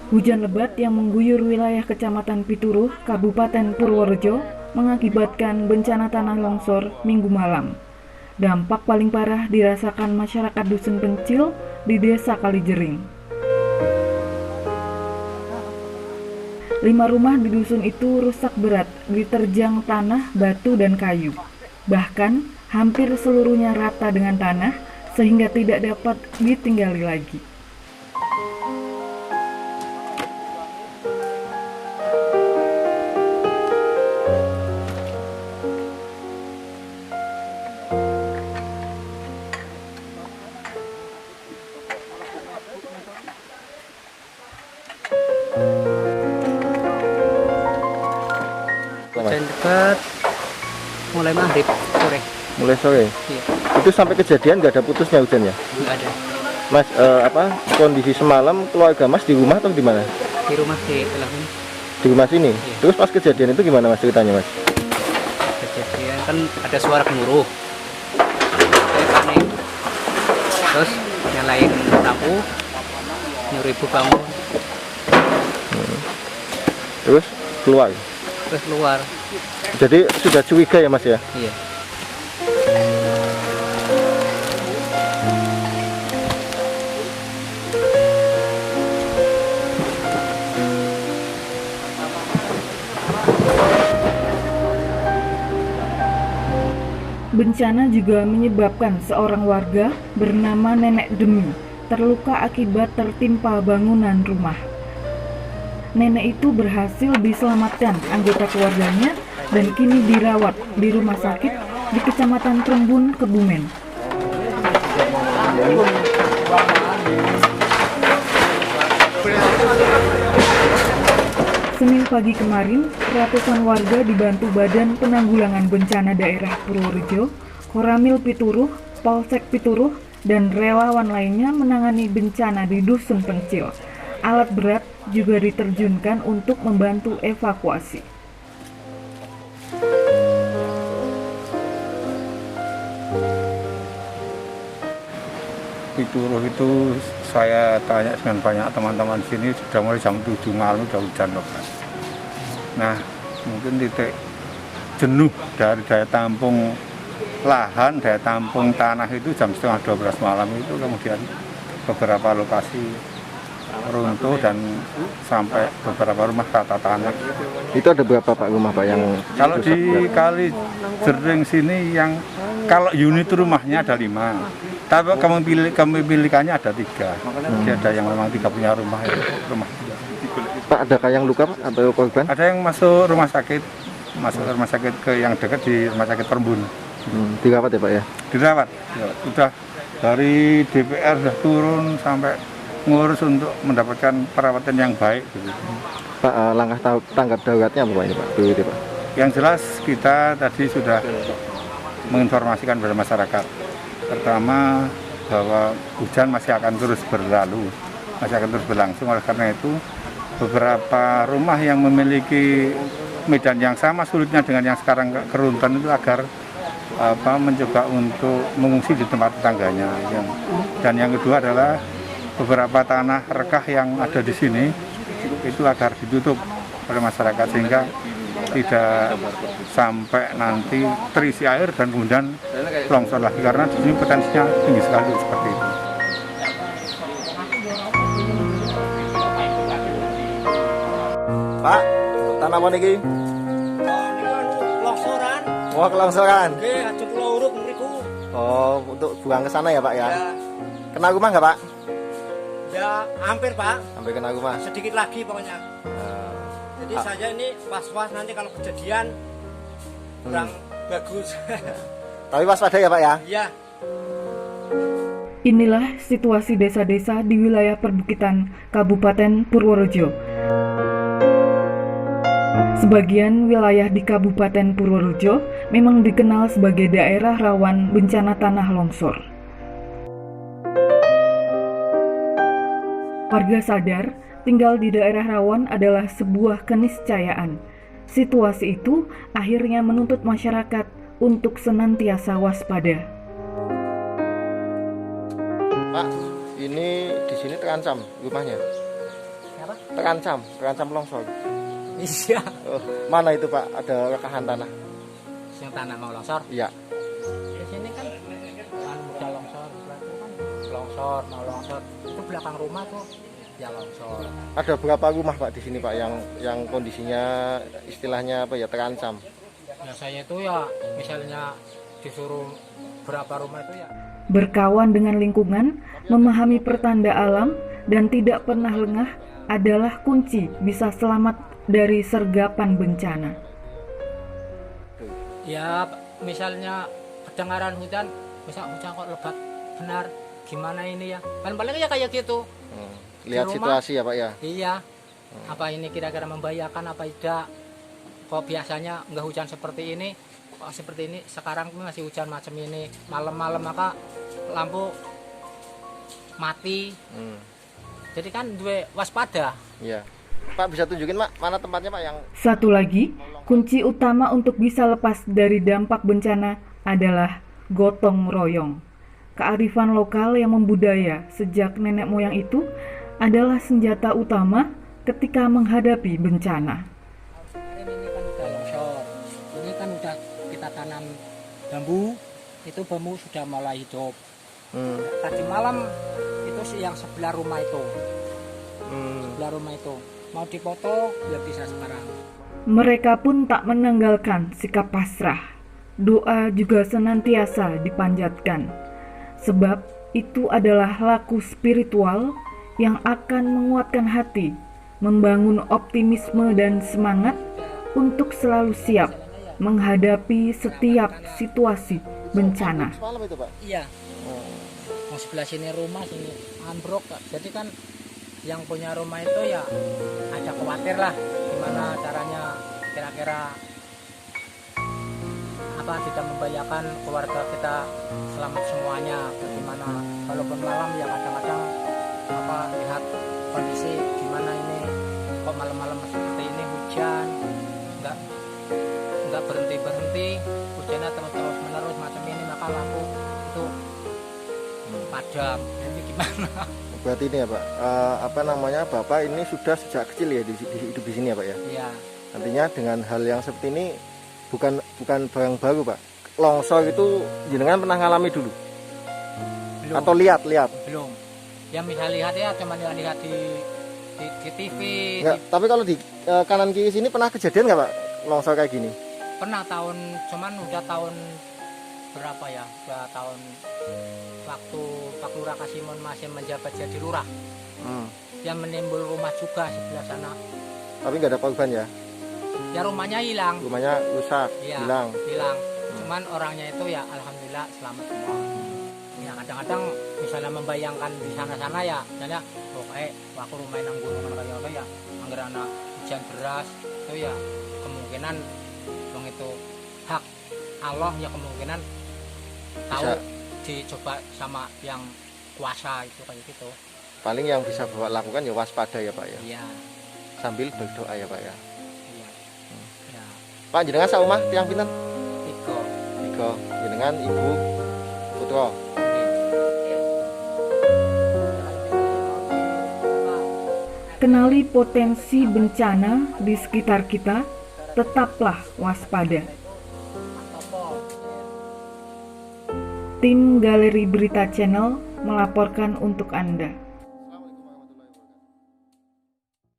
Hujan lebat yang mengguyur wilayah Kecamatan Pituruh, Kabupaten Purworejo, mengakibatkan bencana tanah longsor Minggu malam. Dampak paling parah dirasakan masyarakat Dusun Pencil di Desa Kalijering. 5 rumah di dusun itu rusak berat, diterjang tanah, batu, dan kayu. Bahkan, hampir seluruhnya rata dengan tanah, sehingga tidak dapat ditinggali lagi. Hujan lebat mulai maghrib sore. Mulai sore? Iya. Itu sampai kejadian nggak ada putusnya hujannya? Nggak ada. Mas, kondisi semalam keluarga Mas di rumah atau di mana? Di rumah di belakang Di rumah sini? Iya. Terus pas kejadian itu gimana Mas ceritanya Mas? kejadian kan ada suara gemuruh. Saya panik. Terus nyalain lampu, nyuruh ibu bangun, Terus keluar? terus keluar. Jadi sudah curiga ya Mas ya? Iya. Bencana juga menyebabkan seorang warga bernama Nenek Demi terluka akibat tertimpa bangunan rumah. Nenek itu berhasil diselamatkan anggota keluarganya dan kini dirawat di rumah sakit di Kecamatan Trembun, Kebumen. Senin pagi kemarin, ratusan warga dibantu Badan Penanggulangan Bencana Daerah Purworejo, Koramil Pituruh, Polsek Pituruh, dan relawan lainnya menangani bencana di Dusun Pencil. Alat berat juga diterjunkan untuk membantu evakuasi. Pituruh itu saya tanya dengan banyak teman-teman sini sudah mulai jam 7 malam sudah hujan lebat. Nah, mungkin titik jenuh dari daya tampung lahan, daya tampung tanah itu jam setengah 12 malam itu kemudian beberapa lokasi runtuh dan sampai beberapa rumah rata tanah. Itu ada berapa Pak rumah Pak yang Kalau rusak di berat? Kalijering sini yang kalau unit rumahnya ada 5. Tapi kepemilikannya ada 3. Jadi ada yang memang 3 punya rumah itu, rumah. Pak, adakah yang luka Pak atau korban? Ada yang masuk rumah sakit ke yang dekat di rumah sakit Perembun. Dirawat ya Pak ya? Dirawat. Ya, sudah dari DPR sudah turun sampai ngurus untuk mendapatkan perawatan yang baik. Gitu. Pak, langkah tanggap daruratnya apa Pak ini Pak? Dulu itu Pak. Yang jelas kita tadi sudah menginformasikan kepada masyarakat. Pertama bahwa hujan masih akan terus berlalu, masih akan terus berlangsung. Oleh karena itu beberapa rumah yang memiliki medan yang sama sulitnya dengan yang sekarang keruntuhan itu agar mencoba untuk mengungsi di tempat tetangganya. Dan yang kedua adalah beberapa tanah rekah yang ada di sini itu agar ditutup oleh masyarakat sehingga tidak sampai nanti terisi air dan kemudian longsor lagi karena di sini potensinya tinggi sekali seperti itu. Pak, tanah apa niki? Longsoran, Wah, kelongsoran. nggih aja kula urut mriku. Oh, untuk buang ke sana ya Pak ya? Ya, Kena rumah nggak Pak? ya hampir Pak, Sampai kena rumah. sedikit lagi pokoknya. Jadi saya ini was-was nanti kalau kejadian kurang bagus. Tapi waspada ya Pak ya? Iya. Inilah situasi desa-desa di wilayah perbukitan Kabupaten Purworejo. Sebagian wilayah di Kabupaten Purworejo memang dikenal sebagai daerah rawan bencana tanah longsor. Warga sadar, tinggal di daerah rawan adalah sebuah keniscayaan. Situasi itu akhirnya menuntut masyarakat untuk senantiasa waspada. Pak, ini di sini terancam rumahnya. Apa? terancam longsor. Iya. Oh, mana itu Pak? Ada rekahan tanah? Yang tanah mau longsor. Iya. Di sini kan udah longsor, longsor mau longsor. Itu belakang rumah tuh ya longsor. Ada berapa rumah Pak di sini Pak yang kondisinya istilahnya apa ya, terancam? Ya saya itu ya misalnya disuruh berapa rumah itu ya. Berkawan dengan lingkungan, memahami pertanda alam, dan tidak pernah lengah adalah kunci bisa selamat dari sergapan bencana. Ya misalnya kedengaran hujan, misal hujan kok lebat benar, gimana ini ya? Paling ya kayak gitu. Lihat situasi ya Pak ya? Iya. Apa ini kira-kira membahayakan apa tidak? Kok biasanya nggak hujan seperti ini? Kok seperti ini? Sekarang masih hujan macam ini. Malam-malam maka lampu mati. Jadi kan gue waspada. Iya. Pak bisa tunjukin Pak mana tempatnya Pak yang... Satu lagi, kunci utama untuk bisa lepas dari dampak bencana adalah gotong royong. Kearifan lokal yang membudaya sejak nenek moyang itu adalah senjata utama ketika menghadapi bencana. Ini kan udah longsor. Ini kan udah kita tanam bambu. Itu bambu sudah mulai hidup. Tadi malam itu sih yang sebelah rumah itu. Sebelah rumah itu. Mau dipoto ya bisa sekarang. Mereka pun tak menanggalkan sikap pasrah. Doa juga senantiasa dipanjatkan. Sebab itu adalah laku spiritual yang akan menguatkan hati, membangun optimisme dan semangat untuk selalu siap menghadapi setiap situasi bencana. Semalam itu Pak? Iya. Mau sebelah sini rumah, sini ambruk. Jadi kan yang punya rumah itu ya ada khawatir lah gimana caranya kira-kira apa tidak membahayakan keluarga kita selamat semuanya. Bagaimana walaupun malam ya kadang-kadang apa lihat kondisi gimana ini kok malam-malam seperti ini hujan nggak berhenti hujannya terus menerus macam ini maka lampu itu padam. Jadi gimana? Berarti ini ya Pak, apa namanya, Bapak ini sudah sejak kecil ya hidup di sini ya Pak ya? Iya. Nantinya dengan hal yang seperti ini bukan barang baru Pak. Longsor itu jenengan pernah ngalami dulu? Belum. Atau lihat? Belum. Ya misal lihat ya cuma lihat di TV. Enggak, tapi kalau di kanan kiri sini pernah kejadian nggak Pak longsor kayak gini? Pernah cuman udah tahun berapa ya? Udah tahun waktu Pak Lurah Kasimun masih menjabat jadi lurah. Yang menimbul rumah juga sebelah sana. Tapi nggak ada korban ya? Ya rumahnya hilang. Rumahnya rusak, ya, hilang. Cuman orangnya itu ya alhamdulillah selamat semua. Ya kadang-kadang misalnya membayangkan di sana-sana ya, misalnya aku rumah nang gunung kayak ya, anggar anak hujan deras itu ya kemungkinan dong itu hak Allah ya kemungkinan tahu bisa dicoba sama yang kuasa itu kayak gitu. Paling yang bisa Bapak lakukan ya waspada ya Pak ya. Iya. Sambil berdoa ya Pak ya. Iya. Ya. Pak jenengan saumah tiang pinten? Tiga. Jenengan Ibu Putra. Kenali potensi bencana di sekitar kita, tetaplah waspada. Tim Galeri Berita Channel melaporkan untuk Anda.